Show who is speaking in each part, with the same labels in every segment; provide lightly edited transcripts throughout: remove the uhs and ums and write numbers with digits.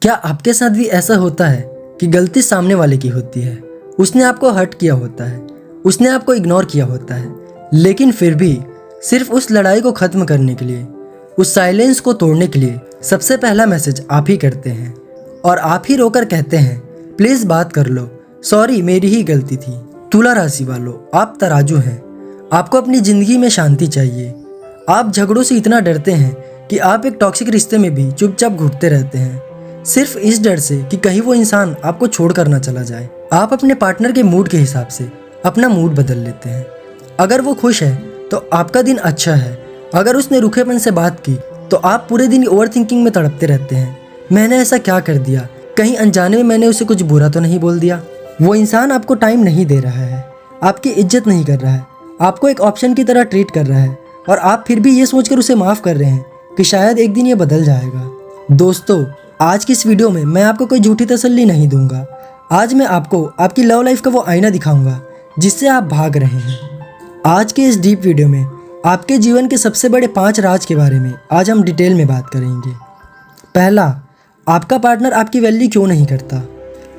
Speaker 1: क्या आपके साथ भी ऐसा होता है कि गलती सामने वाले की होती है? उसने आपको हर्ट किया होता है, उसने आपको इग्नोर किया होता है, लेकिन फिर भी सिर्फ उस लड़ाई को ख़त्म करने के लिए, उस साइलेंस को तोड़ने के लिए सबसे पहला मैसेज आप ही करते हैं और आप ही रोकर कहते हैं प्लीज़ बात कर लो, सॉरी मेरी ही गलती थी। तुला राशि वालों, आप तराजू हैं। आपको अपनी ज़िंदगी में शांति चाहिए। आप झगड़ों से इतना डरते हैं कि आप एक टॉक्सिक रिश्ते में भी चुपचाप घुटते रहते हैं, सिर्फ इस डर से कि कहीं वो इंसान आपको छोड़ कर ना चला जाए। आप अपने पार्टनर के मूड के हिसाब से अपना मूड बदल लेते हैं। अगर वो खुश है तो आपका दिन अच्छा है, अगर उसने रूखेपन से बात की तो आप पूरे दिन ओवर थिंकिंग में तड़पते रहते हैं। मैंने ऐसा क्या कर दिया, कहीं अनजाने में मैंने उसे कुछ बुरा तो नहीं बोल दिया। वो इंसान आपको टाइम नहीं दे रहा है, आपकी इज्जत नहीं कर रहा है, आपको एक ऑप्शन की तरह ट्रीट कर रहा है और आप फिर भी ये सोचकर उसे माफ़ कर रहे हैं कि शायद एक दिन ये बदल जाएगा। दोस्तों, आज की इस वीडियो में मैं आपको कोई झूठी तसल्ली नहीं दूंगा। आज मैं आपको आपकी लव लाइफ का वो आईना दिखाऊंगा जिससे आप भाग रहे हैं। आज के इस डीप वीडियो में आपके जीवन के सबसे बड़े 5 राज के बारे में आज हम डिटेल में बात करेंगे। पहला, आपका पार्टनर आपकी वैल्यू क्यों नहीं करता?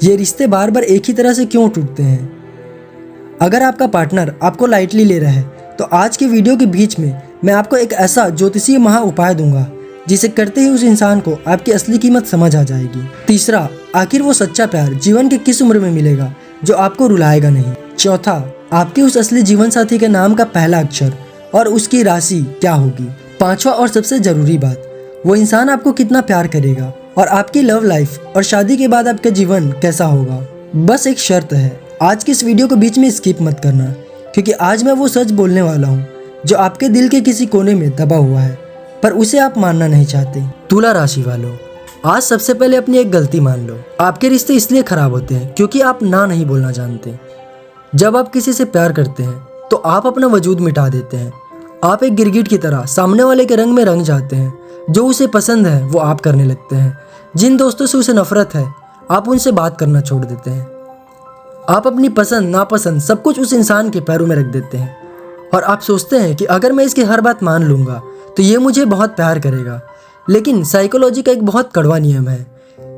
Speaker 1: ये रिश्ते बार बार एक ही तरह से क्यों टूटते हैं? अगर आपका पार्टनर आपको लाइटली ले रहा है तो आज की वीडियो के बीच में मैं आपको एक ऐसा ज्योतिषीय महा उपाय दूंगा जिसे करते ही उस इंसान को आपकी असली कीमत समझ आ जाएगी। तीसरा, आखिर वो सच्चा प्यार जीवन के किस उम्र में मिलेगा जो आपको रुलाएगा नहीं? चौथा, आपके उस असली जीवन साथी के नाम का पहला अक्षर और उसकी राशि क्या होगी? पांचवा और सबसे जरूरी बात, वो इंसान आपको कितना प्यार करेगा और आपकी लव लाइफ और शादी के बाद आपका जीवन कैसा होगा? बस एक शर्त है, आज की इस वीडियो को बीच में स्किप मत करना, क्योंकि आज मैं वो सच बोलने वाला हूँ जो आपके दिल के किसी कोने में दबा हुआ है पर उसे आप मानना नहीं चाहते। तुला राशि वालों, आज सबसे पहले अपनी एक गलती मान लो। आपके रिश्ते इसलिए खराब होते हैं क्योंकि आप ना नहीं बोलना जानते। जब आप किसी से प्यार करते हैं तो आप अपना वजूद मिटा देते हैं। आप एक गिरगिट की तरह सामने वाले के रंग में रंग जाते हैं। जो उसे पसंद है वो आप करने लगते हैं। जिन दोस्तों से उसे नफरत है आप उनसे बात करना छोड़ देते हैं। आप अपनी पसंद नापसंद सब कुछ उस इंसान के पैरों में रख देते हैं और आप सोचते हैं कि अगर मैं इसकी हर बात मान लूँगा तो ये मुझे बहुत प्यार करेगा। लेकिन साइकोलॉजी का एक बहुत कड़वा नियम है,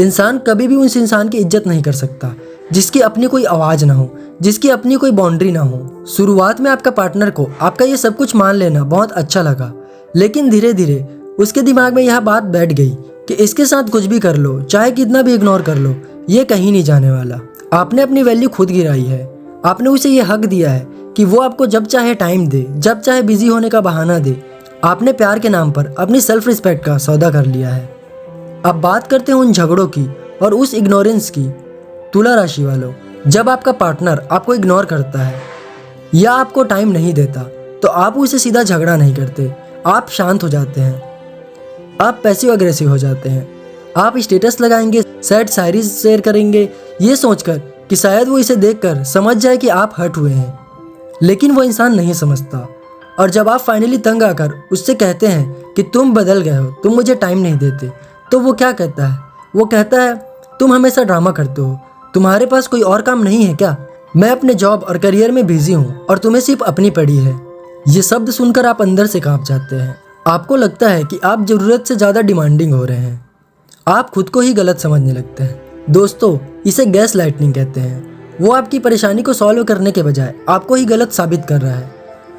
Speaker 1: इंसान कभी भी उस इंसान की इज्जत नहीं कर सकता जिसकी अपनी कोई आवाज़ ना हो, जिसकी अपनी कोई बाउंड्री ना हो। शुरुआत में आपका पार्टनर को आपका ये सब कुछ मान लेना बहुत अच्छा लगा, लेकिन धीरे धीरे उसके दिमाग में यह बात बैठ गई कि इसके साथ कुछ भी कर लो, चाहे कितना भी इग्नोर कर लो, ये कहीं नहीं जाने वाला। आपने अपनी वैल्यू खुद गिराई है। आपने उसे ये हक दिया है कि वो आपको जब चाहे टाइम दे, जब चाहे बिजी होने का बहाना दे। आपने प्यार के नाम पर अपनी सेल्फ रिस्पेक्ट का सौदा कर लिया है। अब बात करते हैं उन झगड़ों की और उस इग्नोरेंस की। तुला राशि वालों, जब आपका पार्टनर आपको इग्नोर करता है या आपको टाइम नहीं देता तो आप उसे सीधा झगड़ा नहीं करते, आप शांत हो जाते हैं। आप पैसिव अग्रेसिव हो जाते हैं। आप स्टेटस लगाएंगे, सैड शायरी शेयर करेंगे, ये सोचकर कि शायद वो इसे देखकर समझ जाए कि आप हर्ट हुए हैं। लेकिन वो इंसान नहीं समझता और जब आप फाइनली तंग आकर उससे कहते हैं कि तुम बदल गए हो, तुम मुझे टाइम नहीं देते, तो वो क्या कहता है? वो कहता है तुम हमेशा ड्रामा करते हो, तुम्हारे पास कोई और काम नहीं है क्या? मैं अपने जॉब और करियर में बिजी हूँ और तुम्हें सिर्फ अपनी पड़ी है। ये शब्द सुनकर आप अंदर से कांप जाते हैं। आपको लगता है कि आप ज़रूरत से ज़्यादा डिमांडिंग हो रहे हैं। आप खुद को ही गलत समझने लगते हैं। दोस्तों, इसे गैस लाइटनिंग कहते हैं। वो आपकी परेशानी को सॉल्व करने के बजाय आपको ही गलत साबित कर रहा है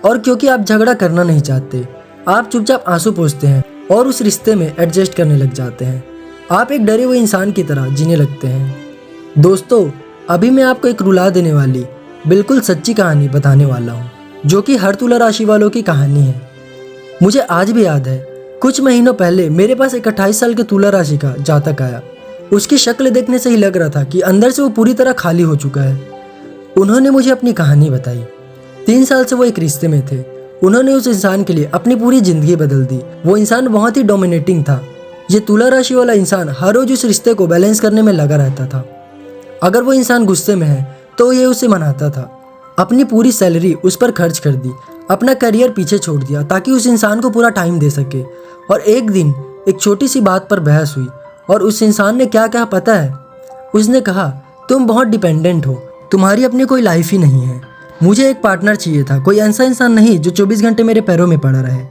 Speaker 1: और क्योंकि आप झगड़ा करना नहीं चाहते, आप चुपचाप आंसू पोंछते हैं और उस रिश्ते में एडजस्ट करने लग जाते हैं। आप एक डरे हुए इंसान की तरह जीने लगते हैं। दोस्तों, अभी मैं आपको एक रुला देने वाली बिल्कुल सच्ची कहानी बताने वाला हूँ जो कि हर तुला राशि वालों की कहानी है। मुझे आज भी याद है, कुछ महीनों पहले मेरे पास एक 28 साल के तुला राशि का जातक आया। उसकी शक्ल देखने से ही लग रहा था कि अंदर से वो पूरी तरह खाली हो चुका है। उन्होंने मुझे अपनी कहानी बताई। 3 साल से वो एक रिश्ते में थे। उन्होंने उस इंसान के लिए अपनी पूरी जिंदगी बदल दी। वो इंसान बहुत ही डोमिनेटिंग था। ये तुला राशि वाला इंसान हर रोज उस रिश्ते को बैलेंस करने में लगा रहता था। अगर वो इंसान गुस्से में है तो ये उसे मनाता था। अपनी पूरी सैलरी उस पर खर्च कर दी, अपना करियर पीछे छोड़ दिया ताकि उस इंसान को पूरा टाइम दे सके। और एक दिन एक छोटी सी बात पर बहस हुई और उस इंसान ने क्या कहा पता है? उसने कहा तुम बहुत डिपेंडेंट हो, तुम्हारी अपनी कोई लाइफ ही नहीं है। मुझे एक पार्टनर चाहिए था, कोई ऐसा इंसान नहीं जो 24 घंटे मेरे पैरों में पड़ा रहे।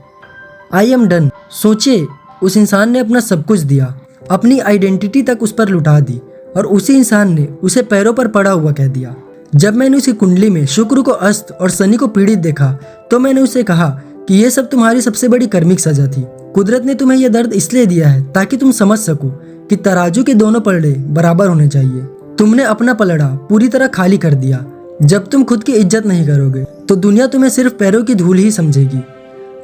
Speaker 1: I am done. सोचिए, उस इंसान ने अपना सब कुछ दिया, अपनी आइडेंटिटी तक उस पर लुटा दी और उसी इंसान ने उसे पैरों पर पड़ा हुआ कह दिया। जब मैंने उसकी कुंडली में शुक्र को अस्त और शनि को पीड़ित देखा तो मैंने उसे कहा कि यह सब तुम्हारी सबसे बड़ी कर्मिक सजा थी। कुदरत ने तुम्हें यह दर्द इसलिए दिया है ताकि तुम समझ सको कि तराजू के दोनों पलड़े बराबर होने चाहिए। तुमने अपना पलड़ा पूरी तरह खाली कर दिया। जब तुम खुद की इज्जत नहीं करोगे तो दुनिया तुम्हें सिर्फ पैरों की धूल ही समझेगी।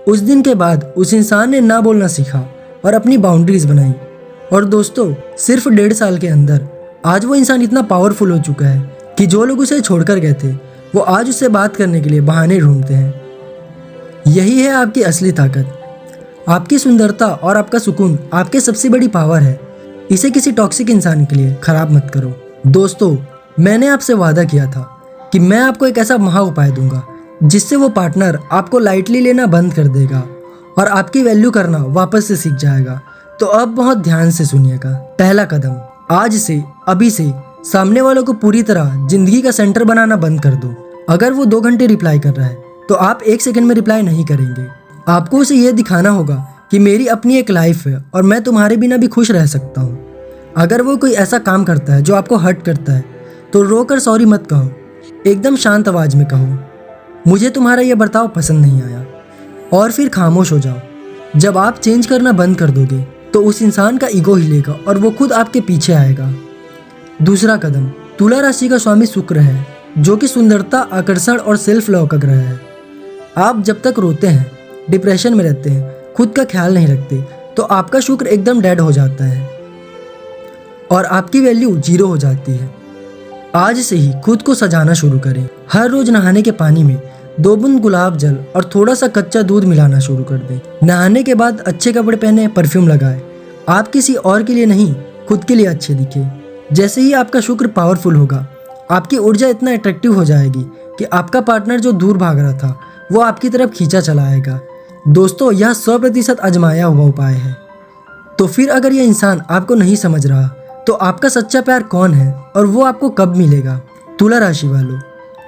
Speaker 1: उस दिन के बाद उस इंसान ने ना बोलना सीखा और अपनी बाउंड्रीज बनाई। और दोस्तों, सिर्फ 1.5 साल के अंदर आज वो इंसान इतना पावरफुल हो चुका है कि जो लोग उसे छोड़कर गए थे वो आज उससे बात करने के लिए बहाने ढूंढते हैं। यही है आपकी असली ताकत। आपकी सुंदरता और आपका सुकून आपकी सबसे बड़ी पावर है। इसे किसी टॉक्सिक इंसान के लिए खराब मत करो। दोस्तों, मैंने आपसे वादा किया था कि मैं आपको एक ऐसा महा उपाय दूंगा जिससे वो पार्टनर आपको लाइटली लेना बंद कर देगा और आपकी वैल्यू करना वापस से सीख जाएगा। तो अब बहुत ध्यान से सुनिएगा। पहला कदम, आज से अभी से सामने वालों को पूरी तरह जिंदगी का सेंटर बनाना बंद कर दो। अगर वो 2 घंटे रिप्लाई कर रहा है तो आप 1 सेकंड में रिप्लाई नहीं करेंगे। आपको उसे यह दिखाना होगा कि मेरी अपनी एक लाइफ है और मैं तुम्हारे बिना भी खुश रह सकता हूँ। अगर वो कोई ऐसा काम करता है जो आपको हर्ट करता है तो रोकर सॉरी मत कहो, एकदम शांत आवाज में कहो, मुझे तुम्हारा यह बर्ताव पसंद नहीं आया, और फिर खामोश हो जाओ। जब आप चेंज करना बंद कर दोगे तो उस इंसान का ईगो हिलेगा और वो खुद आपके पीछे आएगा। दूसरा कदम, तुला राशि का स्वामी शुक्र है जो कि सुंदरता, आकर्षण और सेल्फ लव का ग्रह है। आप जब तक रोते हैं, डिप्रेशन में रहते हैं, खुद का ख्याल नहीं रखते तो आपका शुक्र एकदम डेड हो जाता है और आपकी वैल्यू 0 हो जाती है। आज से ही खुद को सजाना शुरू करें। हर रोज नहाने के पानी में 2 बूंद गुलाब जल और थोड़ा सा कच्चा दूध मिलाना शुरू कर दें। नहाने के बाद अच्छे कपड़े पहने, परफ्यूम लगाएं। आप किसी और के लिए नहीं, खुद के लिए अच्छे दिखे। जैसे ही आपका शुक्र पावरफुल होगा, आपकी ऊर्जा इतना अट्रैक्टिव हो जाएगी कि आपका पार्टनर जो दूर भाग रहा था वो आपकी तरफ खींचा चला आएगा। दोस्तों, यह 100% आजमाया हुआ उपाय है। तो फिर अगर यह इंसान आपको नहीं समझ रहा तो आपका सच्चा प्यार कौन है और वो आपको कब मिलेगा? तुला राशि वालों,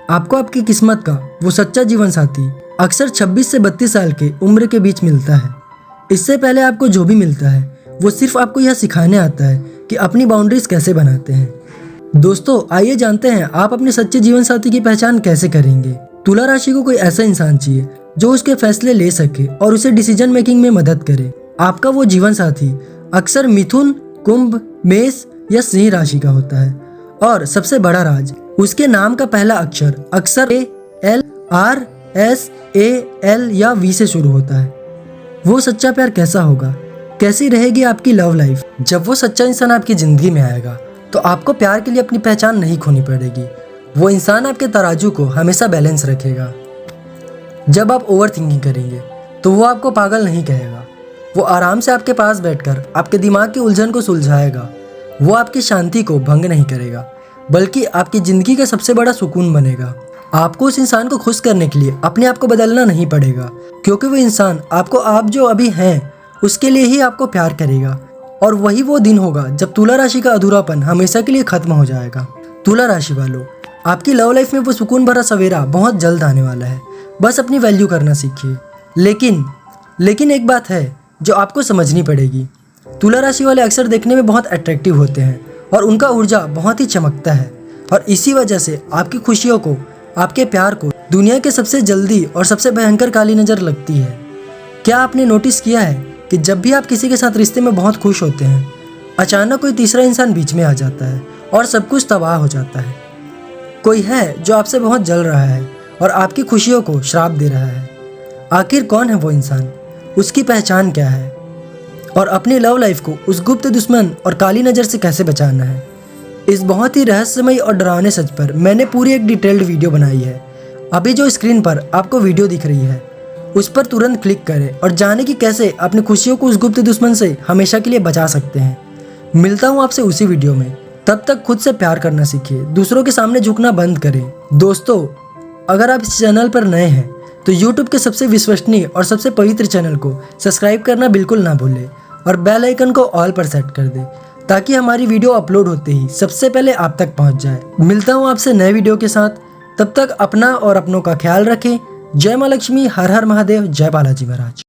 Speaker 1: आपको आपकी किस्मत का वो सच्चा जीवन साथी अक्सर 26 से 32 साल के उम्र के बीच मिलता है। इससे पहले आपको जो भी मिलता है वो सिर्फ आपको यह सिखाने आता है कि अपनी बाउंड्रीज कैसे बनाते हैं। दोस्तों, आइए जानते हैं आप अपने सच्चे जीवन साथी की पहचान कैसे करेंगे। तुला राशि को कोई ऐसा इंसान चाहिए जो उसके फैसले ले सके और उसे डिसीजन मेकिंग में मदद करे। आपका वो जीवन साथी अक्सर मिथुन, कुंभ, मेष या सिंह राशि का होता है और सबसे बड़ा राज, उसके नाम का पहला अक्षर अक्सर A, L, R, S, A, L या V से शुरू होता है। वो सच्चा प्यार कैसा होगा? कैसी रहेगी आपकी लव लाइफ? जब वो सच्चा इंसान आपकी जिंदगी में आएगा तो आपको प्यार के लिए अपनी पहचान नहीं खोनी पड़ेगी। वो इंसान आपके तराजू को हमेशा बैलेंस रखेगा। जब आप ओवर थिंकिंग करेंगे तो वो आपको पागल नहीं कहेगा। वो आराम से आपके पास बैठकर आपके दिमाग की उलझन को सुलझाएगा। वो आपकी शांति को भंग नहीं करेगा बल्कि आपकी जिंदगी का सबसे बड़ा सुकून बनेगा। आपको उस इंसान को खुश करने के लिए अपने आप को बदलना नहीं पड़ेगा क्योंकि वो इंसान आपको आप जो अभी हैं उसके लिए ही आपको प्यार करेगा। और वही वो दिन होगा जब तुला राशि का अधूरापन हमेशा के लिए खत्म हो जाएगा। तुला राशि वालों, आपकी लव लाइफ में वो सुकून भरा सवेरा बहुत जल्द आने वाला है। बस अपनी वैल्यू करना सीखिए। लेकिन एक बात है जो आपको समझनी पड़ेगी। तुला राशि वाले अक्सर देखने में बहुत अट्रैक्टिव होते हैं और उनका ऊर्जा बहुत ही चमकता है और इसी वजह से आपकी खुशियों को, आपके प्यार को दुनिया के सबसे जल्दी और सबसे भयंकर काली नज़र लगती है। क्या आपने नोटिस किया है कि जब भी आप किसी के साथ रिश्ते में बहुत खुश होते हैं, अचानक कोई तीसरा इंसान बीच में आ जाता है और सब कुछ तबाह हो जाता है। कोई है जो आपसे बहुत जल रहा है और आपकी खुशियों को श्राप दे रहा है। आखिर कौन है वो इंसान? उसकी पहचान क्या है? और अपनी लव लाइफ को उस गुप्त दुश्मन और काली नज़र से कैसे बचाना है? इस बहुत ही रहस्यमयी और डरावने सच पर मैंने पूरी एक डिटेल्ड वीडियो बनाई है। अभी जो स्क्रीन पर आपको वीडियो दिख रही है उस पर तुरंत क्लिक करें और जाने कि कैसे अपनी खुशियों को उस गुप्त दुश्मन से हमेशा के लिए बचा सकते हैं। मिलता हूँ आपसे उसी वीडियो में। तब तक खुद से प्यार करना सीखिए, दूसरों के सामने झुकना बंद करें। दोस्तों, अगर आप इस चैनल पर नए हैं तो YouTube के सबसे विश्वसनीय और सबसे पवित्र चैनल को सब्सक्राइब करना बिल्कुल ना भूलें और बेल आइकन को ऑल पर सेट कर दें ताकि हमारी वीडियो अपलोड होते ही सबसे पहले आप तक पहुंच जाए। मिलता हूं आपसे नए वीडियो के साथ। तब तक अपना और अपनों का ख्याल रखें। जय माँ लक्ष्मी, हर हर महादेव, जय बालाजी महाराज।